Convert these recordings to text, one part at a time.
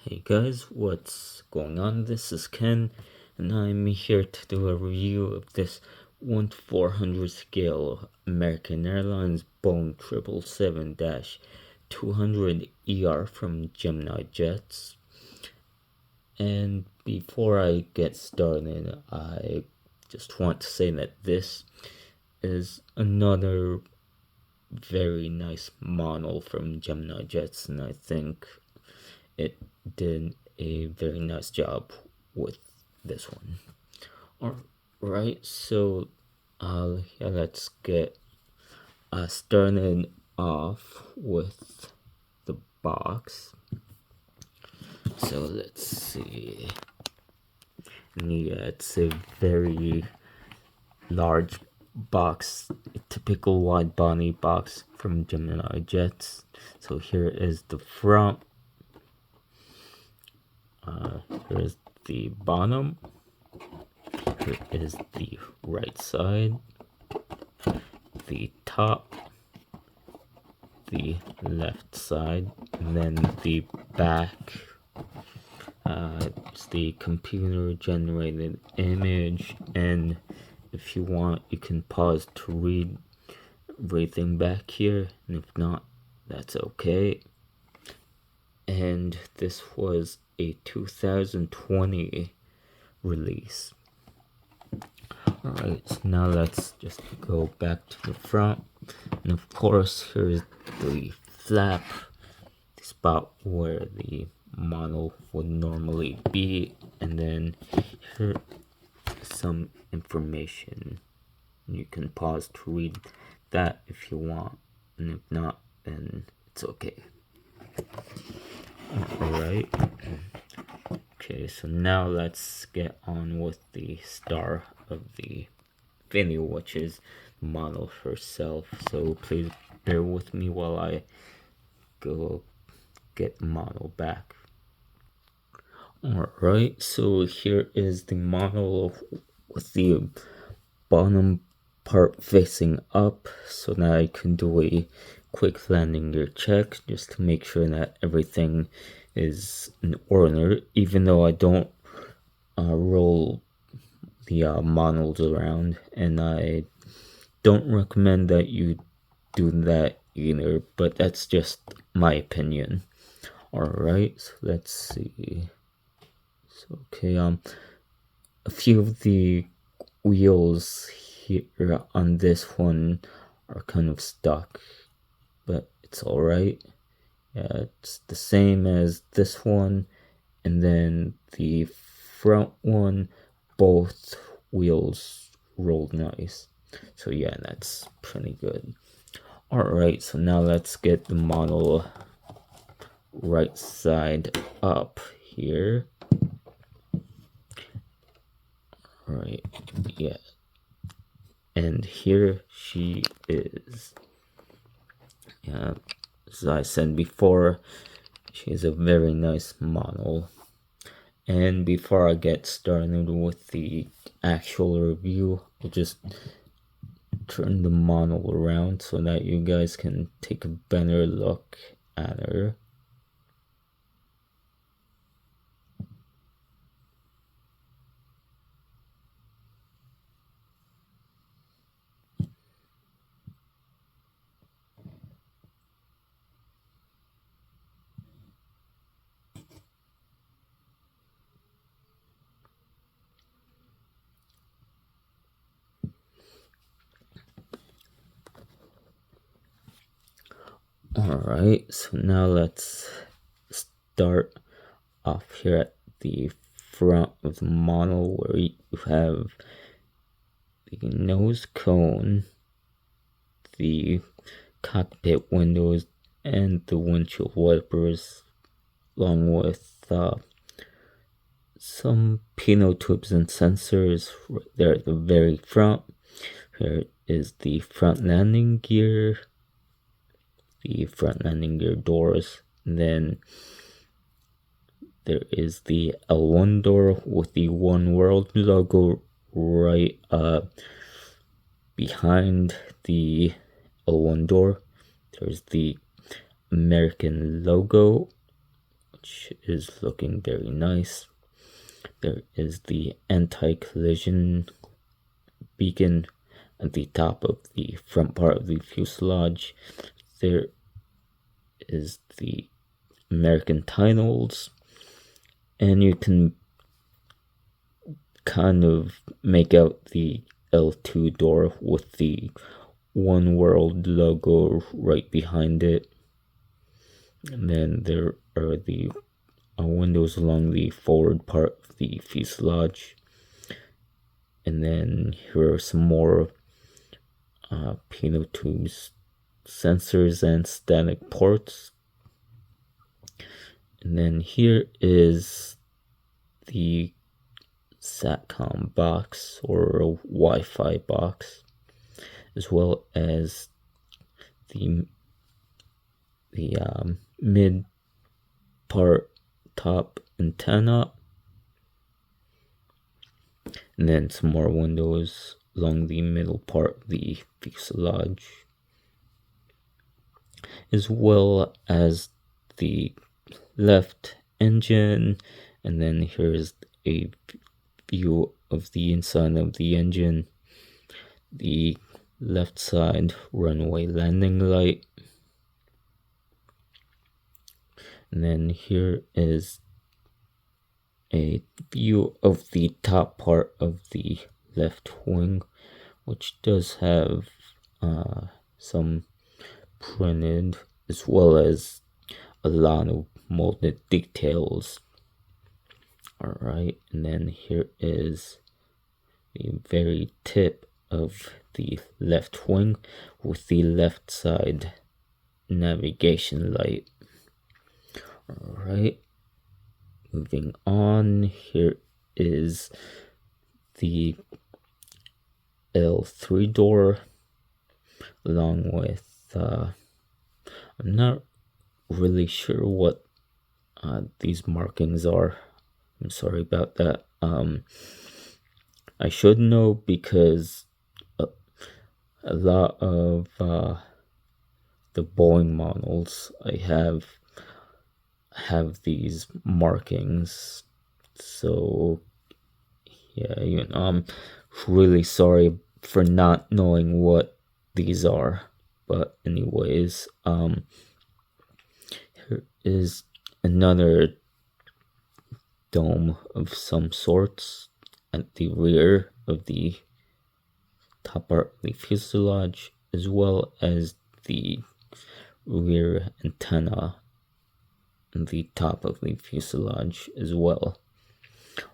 Hey guys, what's going on? This is Ken, and I'm here to do a review of this 1/400 scale American Airlines Boeing 777-200ER from Gemini Jets. And before I get started, I just want to say that this is another very nice model from Gemini Jets, and I think it did a very nice job with this one. Alright, so let's get started off with the box. So let's see. Yeah, it's a very large box, a typical wide body box from Gemini Jets. So here is the front. Here's the bottom. Here is the right side, the top, the left side, and then the back. It's the computer generated image, and if you want, you can pause to read everything back here, and if not, that's okay. And this was a 2020 release. Alright, so now let's just go back to the front. And of course, here's the flap, the spot where the model would normally be. And then here is some information. You can pause to read that if you want. And if not, then it's okay. Alright. Okay, so now let's get on with the star of the video, which is the model herself. So please bear with me while I go get the model back. Alright, so here is the model with the bottom part facing up, so now I can do a quick landing gear check just to make sure that everything is in order, even though I don't roll the models around, and I don't recommend that you do that either, but that's just my opinion. Alright, so let's see. So okay, a few of the wheels here on this one are kind of stuck, but it's alright. Yeah, it's the same as this one, and then the front one, both wheels rolled nice. So yeah, that's pretty good. Alright, so now let's get the model right side up here. Alright, yeah. And here she is. Yeah, as I said before, she's a very nice model. And before I get started with the actual review, I'll just turn the model around so that you guys can take a better look at her. Alright, so now let's start off here at the front of the model where you have the nose cone, the cockpit windows, and the windshield wipers, along with some pitot tubes and sensors right there at the very front. Here is the front landing gear, the front landing gear doors, and then there is the L1 door with the One World logo right behind the L1 door. There's the American logo which is looking very nice. There is the anti-collision beacon at the top of the front part of the fuselage. There is the American titles, and you can kind of make out the L2 door with the One World logo right behind it. And then there are the windows along the forward part of the fuselage. And then here are some more pitot tubes, sensors, and static ports. And then here is the SATCOM box or a Wi-Fi box, as well as the mid part top antenna, and then some more windows along the middle part of the fuselage, as well as the left engine. And then here's a view of the inside of the engine, the left side runway landing light, and then here is a view of the top part of the left wing, which does have some printed as well as a lot of molded details. Alright, and then here is the very tip of the left wing with the left side navigation light. Alright, moving on, here is the L3 door along with I'm not really sure what these markings are. I'm sorry about that. I should know because a lot of the Boeing models I have these markings. So yeah, I'm really sorry for not knowing what these are. But anyways, here is another dome of some sorts at the rear of the top part of the fuselage, as well as the rear antenna on the top of the fuselage as well.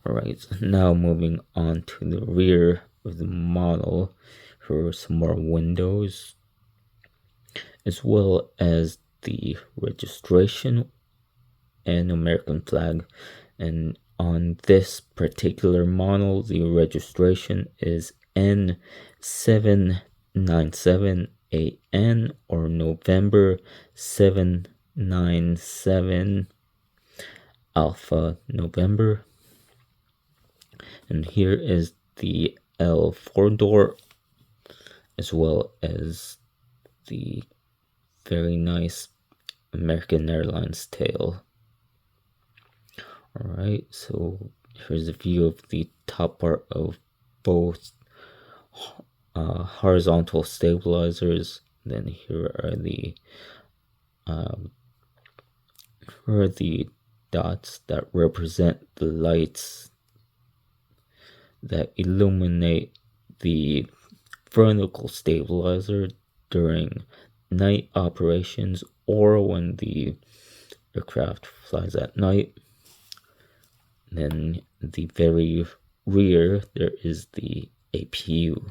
Alright, so now moving on to the rear of the model, here are some more windows, as well as the registration and American flag. And on this particular model, the registration is N797AN, or November 797 Alpha November. And here is the L4 door, as well as the very nice American Airlines tail. Alright, so here's a view of the top part of both horizontal stabilizers. Then here are the dots that represent the lights that illuminate the vertical stabilizer during night operations or when the aircraft flies at night. Then the very rear, there is the APU.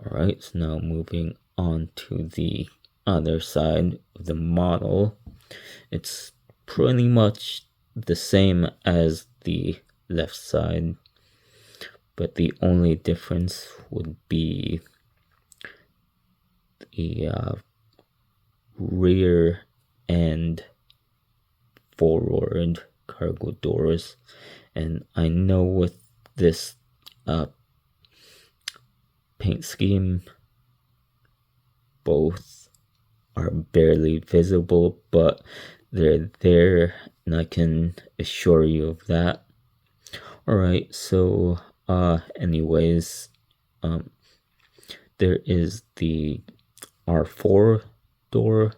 Alright, so now moving on to the other side of the model. It's pretty much the same as the left side, but the only difference would be the rear and forward cargo doors. And I know with this paint scheme, both are barely visible, but they're there, and I can assure you of that. Alright, so anyways, there is the R4 door,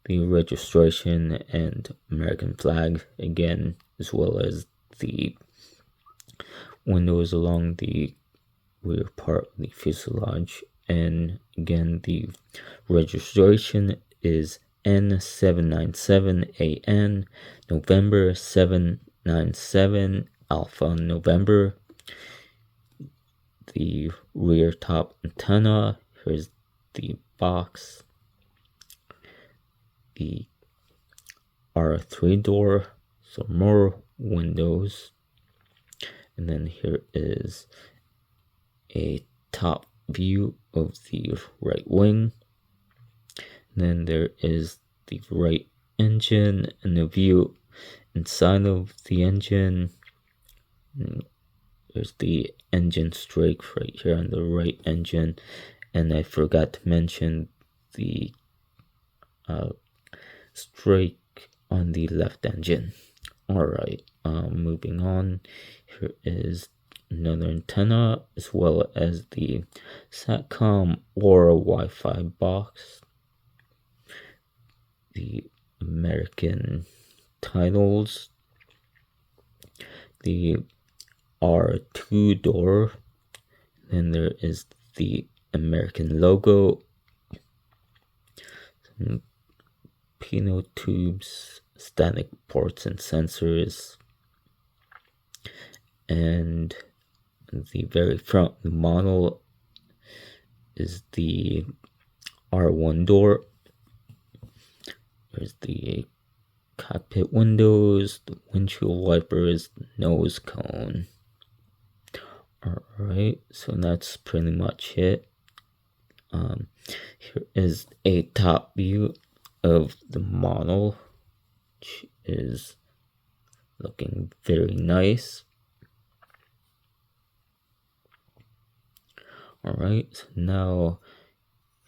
the registration and American flag again, as well as the windows along the rear part of the fuselage. And again, the registration is N797AN November 797 Alpha November. The rear top antenna, here's the box, the R3 door, so more windows, and then here is a top view of the right wing. And then there is the right engine and the view inside of the engine. And there's the engine strake right here on the right engine, and I forgot to mention the strake on the left engine. Alright, moving on, here is another antenna, as well as the SATCOM or Wi-Fi box, the American titles, the R2 door, then there is the American logo, some pitot tubes, static ports and sensors, and the very front model is the R1 door. There's the cockpit windows, the windshield wipers, the nose cone. Alright, so that's pretty much it. Here is a top view of the model, which is looking very nice. Alright, so now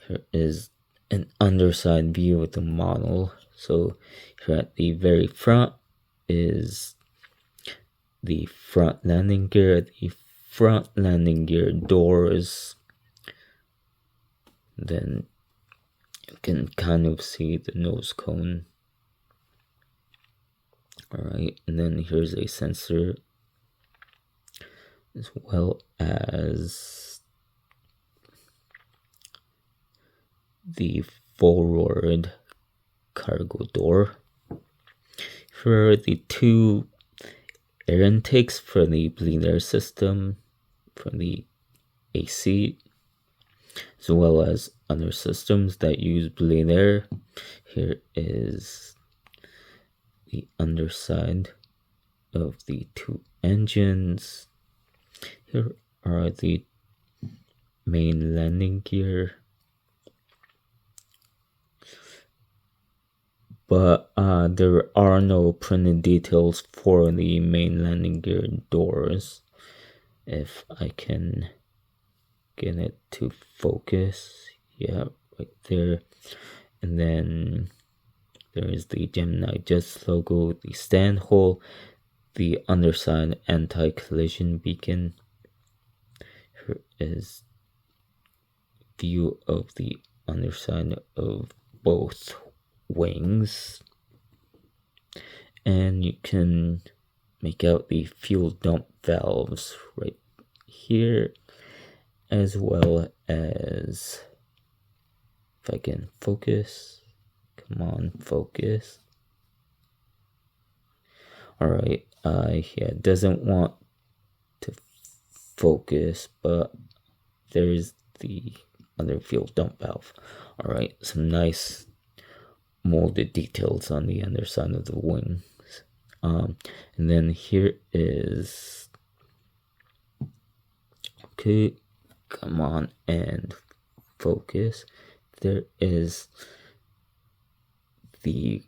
here is an underside view of the model. So here at the very front is the front landing gear, the front landing gear doors. Then you can kind of see the nose cone. Alright, and then here's a sensor, as well as the forward cargo door. Here are the two air intakes for the bleed air system, for the AC, as well as other systems that use bleed air. Here is the underside of the two engines. Here are the main landing gear. But there are no printed details for the main landing gear doors. If I can get it to focus, yeah, right there. And then there is the Gemini Jets logo, the stand hole, the underside anti-collision beacon. Here is view of the underside of both wings, and you can make out the fuel dump valves right here, as well as, if I can focus, come on, focus. Alright, yeah, it doesn't want to focus, but there's the other fuel dump valve. Alright, some nice molded details on the underside of the wings. And then here is, okay, come on and focus. There is the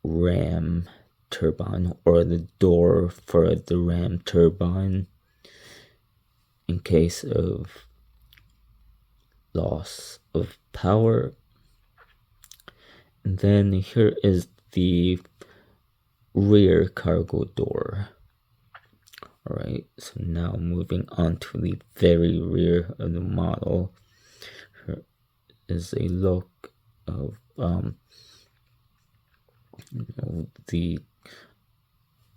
ram turbine, or the door for the ram turbine in case of loss of power. And then here is the rear cargo door. Alright, so now moving on to the very rear of the model. Here is a look of the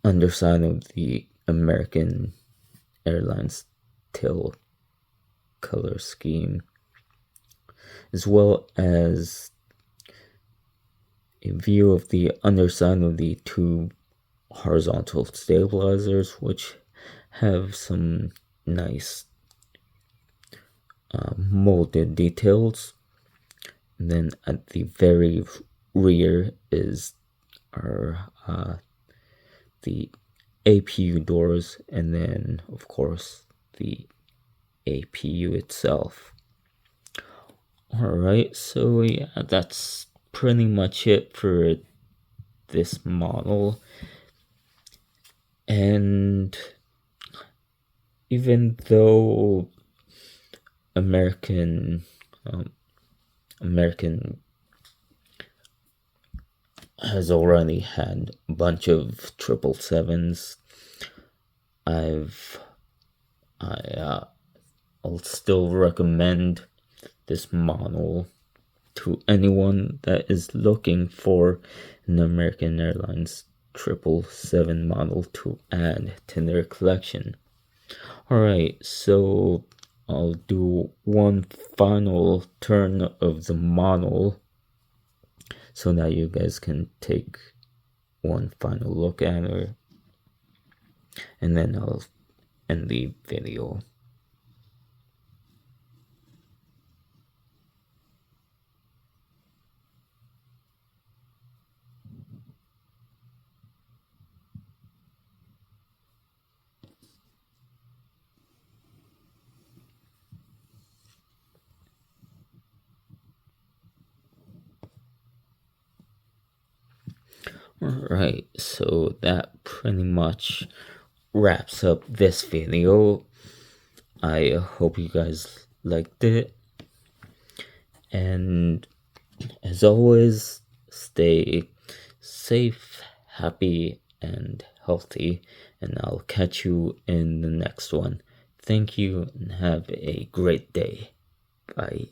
underside of the American Airlines tail color scheme, as well as a view of the underside of the two horizontal stabilizers, which have some nice molded details. And then at the very rear is our the APU doors, and then of course the APU itself. Alright, so yeah, that's pretty much it for this model. And even though American has already had a bunch of 777s, I'll still recommend this model to anyone that is looking for an American Airlines 777 model to add to their collection. Alright, so I'll do one final turn of the model so that you guys can take one final look at her, and then I'll end the video. Alright, so that pretty much wraps up this video. I hope you guys liked it, and as always, stay safe, happy, and healthy, and I'll catch you in the next one. Thank you and have a great day. Bye.